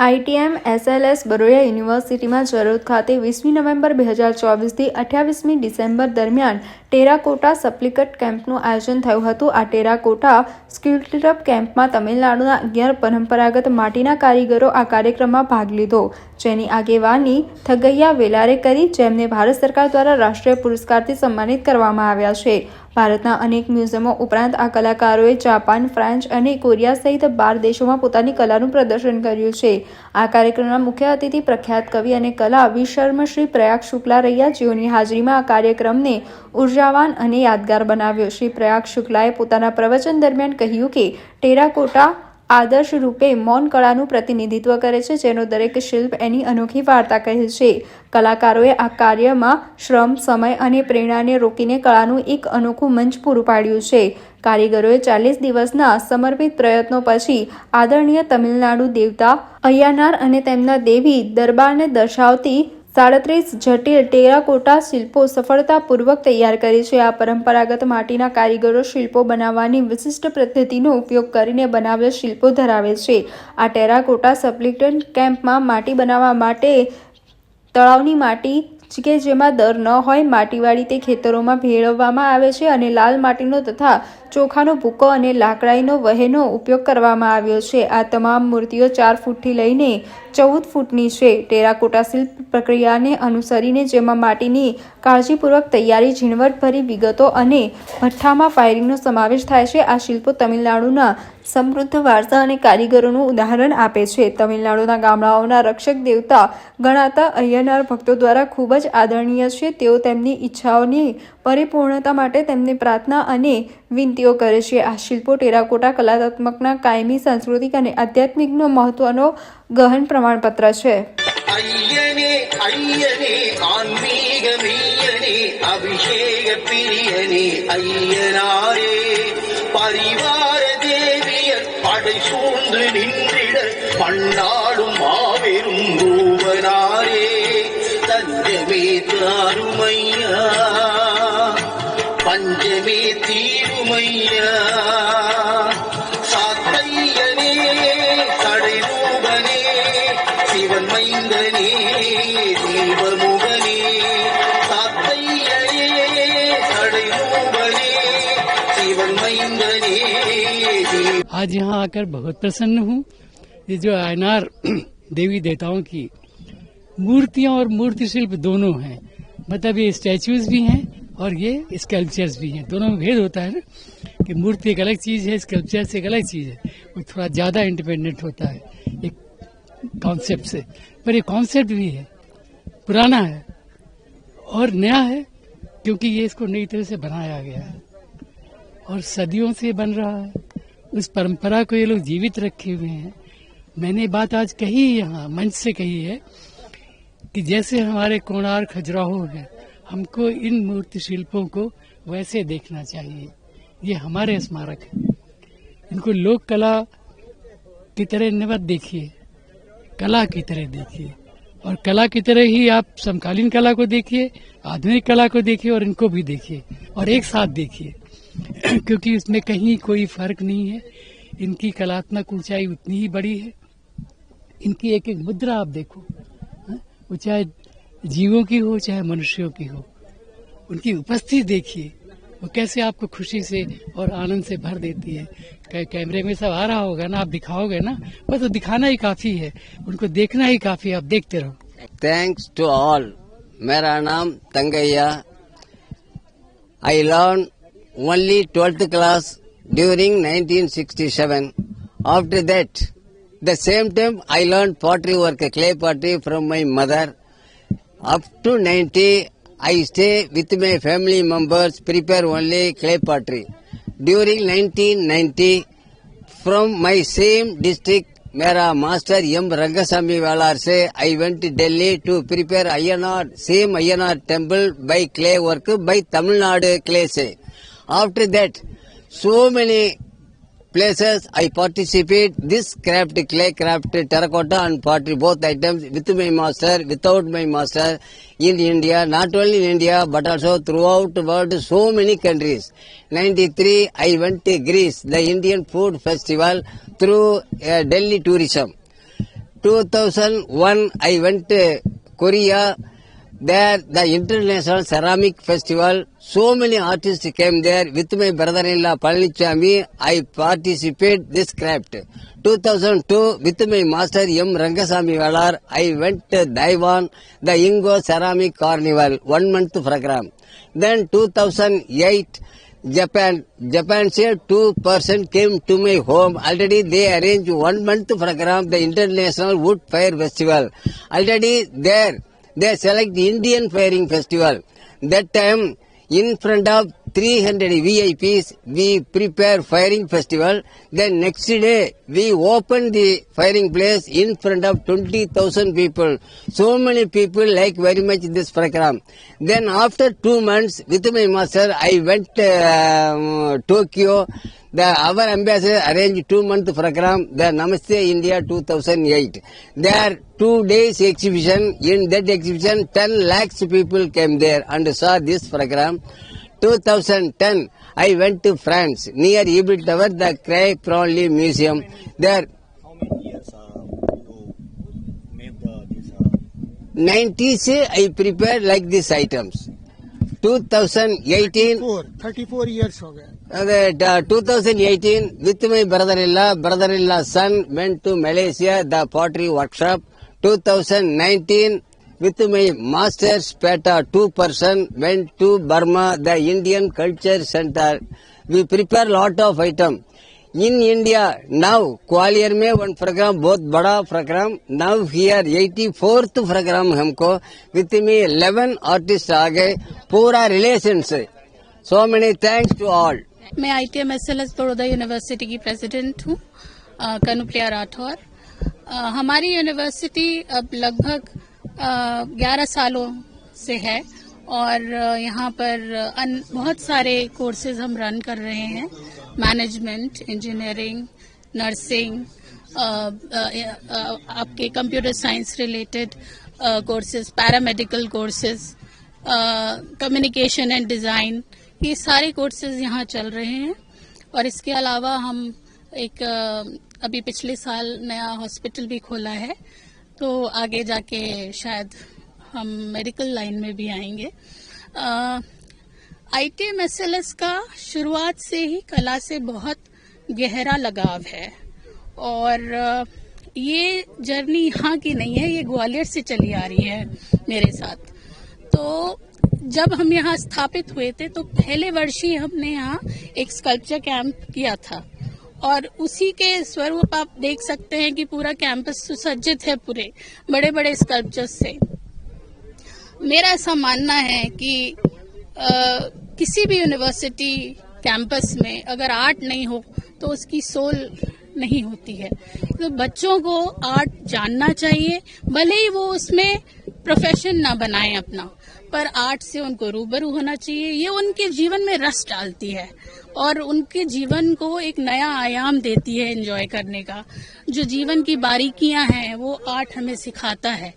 ITM SLS Baroda યુનિવર્સિટીમાં જરોદ ખાતે 20મી November 2024થી 28મી December દરમિયાન ટેરાકોટા સપ્લિકટ કેમ્પનું આયોજન થયું હતું. આ ટેરાકોટા સ્કલ્પચર કેમ્પમાં તમિલનાડુના 11 પરંપરાગત માટીના કારીગરો આ કાર્યક્રમમાં ભાગ લીધો, જેની આગેવાની થગૈયા વેલારે કરી, જેમને ભારત સરકાર દ્વારા રાષ્ટ્રીય પુરસ્કારથી સન્માનિત કરવામાં આવ્યા છે. ભારતના અનેક મ્યુઝિયમો ઉપરાંત આ કલાકારોએ જાપાન, ફ્રાન્સ અને કોરિયા સહિત 12 દેશોમાં પોતાની કલાનું પ્રદર્શન કર્યું છે. આ કાર્યક્રમના મુખ્ય અતિથિ પ્રખ્યાત કવિ અને કલા વિશર્મ શ્રી પ્રયાગ શુક્લા રહ્યા, જેઓની હાજરીમાં આ કાર્યક્રમને ઉર્જાવાન અને યાદગાર બનાવ્યો. શ્રી પ્રયાગ શુક્લાએ પોતાના પ્રવચન દરમિયાન કહ્યું કે ટેરાકોટા આદર્શ રૂપે મૌન કળાનું પ્રતિનિધિત્વ કરે છે, જેનો દરેક શિલ્પ એની અનોખી વાર્તા કહે છે. કલાકારોએ આ કાર્યમાં શ્રમ, સમય અને પ્રેરણાને રોકીને કળાનું એક અનોખું મંચ પૂરું પાડ્યું છે. કારીગરોએ 40 દિવસના સમર્પિત પ્રયત્નો પછી આદરણીય તમિલનાડુ દેવતા અય્યનાર અને તેમના દેવી દરબારને દર્શાવતી 37 જટિલ ટેરાકોટા શિલ્પો સફળતાપૂર્વક તૈયાર કરી છે. આ પરંપરાગત માટીના કારીગરો શિલ્પો બનાવવાની વિશિષ્ટ પદ્ધતિનો ઉપયોગ કરીને બનાવેલ શિલ્પો ધરાવે છે. આ ટેરાકોટા સપ્લિકટ કેમ્પમાં માટી બનાવવા માટે તળાવની માટી કે જેમાં દર ન હોય માટીવાળી તે ખેતરોમાં ભેળવવામાં આવે છે અને લાલ માટીનો તથા ચોખાનો ભૂકો અને લાકડાઈનો વહેનો ઉપયોગ કરવામાં આવ્યો છે. આ તમામ મૂર્તિઓ 4 ફૂટથી લઈને 14 ફૂટની છે. ટેરાકોટા શિલ્પ પ્રક્રિયાને અનુસરીને, જેમાં માટીની કાળજીપૂર્વક તૈયારી, ઝીણવટભરી વિગતો અને ભઠ્ઠામાં ફાયરિંગનો સમાવેશ થાય છે. આ શિલ્પો તમિલનાડુના સમૃદ્ધ વારસા અને કારીગરોનું ઉદાહરણ આપે છે. તમિલનાડુના ગામડાઓના રક્ષક દેવતા ગણાતા અય્યનાર ભક્તો દ્વારા ખૂબ જ આદરણીય છે. તેઓ તેમની ઈચ્છાઓની પરિપૂર્ણતા માટે તેમની પ્રાર્થના અને વિનંતીઓ કરે છે. આ શિલ્પો ટેરાકોટા કલાત્મકના કાયમી, સાંસ્કૃતિક અને આધ્યાત્મિકનો મહત્વનો ગહન પ્રમાણપત્ર છે. ஐயனே ஐயனே ஆன்மீக மெய்யனே அபிஷேக பிரியனே ஐயனாரே பரிவார தேவியர் படை சூழ்ந்து நின்றிட பண்டாடும் மாபெரும் ரூபனாரே தஞ்சமே தாருமையா பஞ்சமே தீருமையா சாத்தையனே கடைரூபனே சிவன் மைந்தனே தீபமுகனே சாத்தையனே கடைரூபனே சிவன் மைந்தனே आज यहाँ आकर बहुत प्रसन्न हूँ. ये जो अय्यनार देवी देवताओं की मूर्तियाँ और मूर्ति शिल्प दोनों हैं, मतलब ये स्टैचूज भी हैं और ये स्कल्पचर्स भी हैं. दोनों में भेद होता है ना, कि मूर्ति एक अलग चीज़ है, स्कल्पचर से एक अलग चीज़ है. वो थोड़ा ज़्यादा इंडिपेंडेंट होता है एक कॉन्सेप्ट से, पर ये कॉन्सेप्ट भी है, पुराना है और नया है, क्योंकि ये इसको नई तरह से बनाया गया है और सदियों से बन रहा है. उस परंपरा को ये लोग जीवित रखे हुए हैं. मैंने बात आज कही यहाँ मंच से कही है कि जैसे हमारे कोणार्क, खजुराहो है, हमको इन मूर्ति शिल्पों को वैसे देखना चाहिए. ये हमारे स्मारक है, इनको लोक कला की तरह मत देखिए, कला की तरह देखिए. और कला की तरह ही आप समकालीन कला को देखिए, आधुनिक कला को देखिए और इनको भी देखिए और एक साथ देखिए, क्योंकि इसमें कहीं कोई फर्क नहीं है. इनकी कलात्मक ऊंचाई उतनी ही बड़ी है. इनकी एक एक मुद्रा आप देखो, वो चाहे जीवों की हो चाहे मनुष्यों की हो, उनकी उपस्थिति देखिए, वो कैसे आपको खुशी से और आनंद से भर देती है. कैमरे में सब आ रहा होगा ना, आप दिखाओगे ना, बस तो दिखाना ही काफी है, उनको देखना ही काफी है. आप देखते रहो. Thanks to all. मेरा नाम Thangaiya. I learned only 12th class during 1967. After that, the same time I learned pottery work, clay pottery from my mother. Up to 90, I stay with my family members, prepare only clay pottery. During 1990, from my same district, मेरा master M Rangaswamy वाला से I went to Delhi to prepare Ayyanar, same Ayyanar temple by clay work by Tamil Nadu clay से. After that, so many places I participate this craft, clay craft, terracotta and pottery, both items with my master, without my master, in India, not only in India but also throughout the world, so many countries. 93 I went to Greece, the Indian food festival through Delhi tourism. 2001, I went to Korea. There, the International Ceramic Festival, so many artists came there. With my brother-in-law Palanichami, I participate this craft. 2002, with my master M. Rangasamy Valar, I went to Taiwan, the Ingo Ceramic Carnival, 1 month program. Then 2008, Japan said 2% came to my home. Already they arranged 1 month program, the International Wood Fire Festival. Already there, they select the Indian Firing Festival. That time, in front of 300 VIPs, we prepare firing festival. Then next day, we open the firing place in front of 20,000 people. So many people like very much this program. Then after 2 months, with my master, I went to Tokyo. Our ambassador arranged 2 month program, the Namaste India 2008. There 2 days exhibition. In that exhibition, 10 lakhs people came there and saw this program. 2010, I went to France, near Eiffel Tower, the Cré Branly Museum. There, How many years you made this? 90s, I prepared like these items. 2018, 34 years हो गए. 2018, with my brother-in-law son went to Malaysia, the pottery workshop. 2019, with my master's Peta, 2% went to Burma, the Indian Culture Center. We prepare lot of item. In India, now, Gwalior में one program, बहुत बड़ा program. Now here, 84th program हमको, with me 11 artists आ गए, पूरा relations से. So many thanks to all. मैं ITMSLS Baroda university की president हूँ, कनुप्रिया राठौर. हमारी यूनिवर्सिटी अब लगभग 11 सालों से है और यहाँ पर बहुत सारे कोर्सेज हम रन कर रहे हैं. मैनेजमेंट, इंजीनियरिंग, नर्सिंग, आपके computer science related courses, paramedical courses, communication and design, ये सारे कोर्सेज यहाँ चल रहे हैं. और इसके अलावा हम एक अभी पिछले साल नया हॉस्पिटल भी खोला है, तो आगे जाके शायद हम मेडिकल लाइन में भी आएंगे. ITMSLS का शुरुआत से ही कला से बहुत गहरा लगाव है और ये जर्नी यहाँ की नहीं है, ये ग्वालियर से चली आ रही है मेरे साथ. तो जब हम यहाँ स्थापित हुए थे तो पहले वर्ष ही हमने यहाँ एक स्कल्पचर कैंप किया था और उसी के स्वरूप आप देख सकते हैं कि पूरा कैंपस सुसज्जित है पूरे बड़े बड़े स्कल्पचर्स से. मेरा ऐसा मानना है कि किसी भी यूनिवर्सिटी कैंपस में अगर आर्ट नहीं हो तो उसकी सोल नहीं होती है. तो बच्चों को आर्ट जानना चाहिए, भले ही वो उसमें प्रोफेशन ना बनाएं अपना, पर आर्ट से उनको रूबरू होना चाहिए. ये उनके जीवन में रस डालती है और उनके जीवन को एक नया आयाम देती है एंजॉय करने का. जो जीवन की बारीकियां हैं वो आर्ट हमें सिखाता है.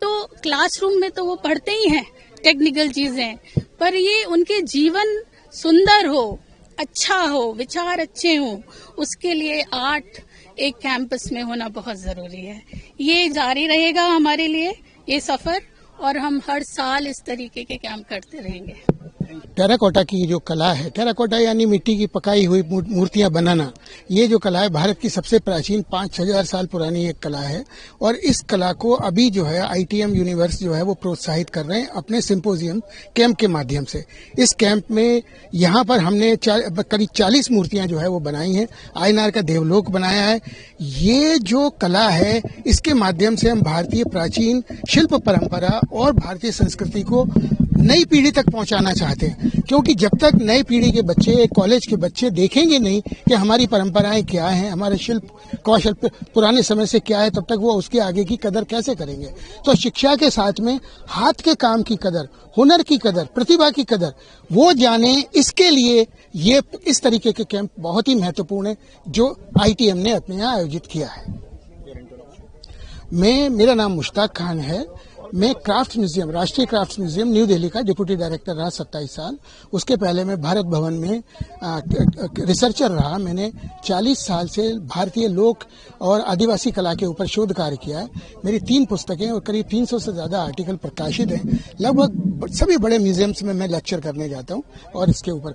तो क्लासरूम में तो वो पढ़ते ही हैं टेक्निकल चीजें, पर ये उनके जीवन सुंदर हो, अच्छा हो, विचार अच्छे हो, उसके लिए आर्ट एक कैंपस में होना बहुत जरूरी है. ये जारी रहेगा हमारे लिए ये सफर और हम हर साल इस तरीके के कैंप करते रहेंगे. टेराकोटा की जो कला है, टेराकोटा यानी मिट्टी की पकाई हुई मूर्तियां बनाना, ये जो कला है भारत की सबसे प्राचीन 5,000 साल पुरानी एक कला है. और इस कला को अभी जो है ITM यूनिवर्स जो है वो प्रोत्साहित कर रहे हैं अपने सिंपोजियम कैंप के माध्यम से. इस कैंप में यहाँ पर हमने करीब 40 मूर्तियां जो है वो बनाई हैं. आयनार का देवलोक बनाया है. ये जो कला है इसके माध्यम से हम भारतीय प्राचीन शिल्प परंपरा और भारतीय संस्कृति को नई पीढ़ी तक पहुंचाना चाहते हैं, क्योंकि जब तक नई पीढ़ी के बच्चे, कॉलेज के बच्चे देखेंगे नहीं कि हमारी परंपराएं क्या हैं, हमारे शिल्प कौशल पुराने समय से क्या है, तब तक वो उसके आगे की कदर कैसे करेंगे. तो शिक्षा के साथ में हाथ के काम की कदर, हुनर की कदर, प्रतिभा की कदर वो जाने, इसके लिए ये इस तरीके के कैंप बहुत ही महत्वपूर्ण है जो ITM ने अपने यहाँ आयोजित किया है. मेरा नाम मुश्ताक खान है मैं क्राफ्ट म्यूजियम, राष्ट्रीय क्राफ्ट म्यूजियम न्यू दिल्ली का डिप्यूटी डायरेक्टर रहा 27 साल। उसके पहले मैं भारत भवन में रिसर्चर रहा। मैंने 40 साल से भारतीय लोक और आदिवासी कला के ऊपर शोध कार्य किया है। मेरी 3 पुस्तकें और करीब 300 से ज्यादा आर्टिकल प्रकाशित हैं। लगभग सभी बड़े म्यूजियम्स में मैं लेक्चर करने जाता हूं और इसके ऊपर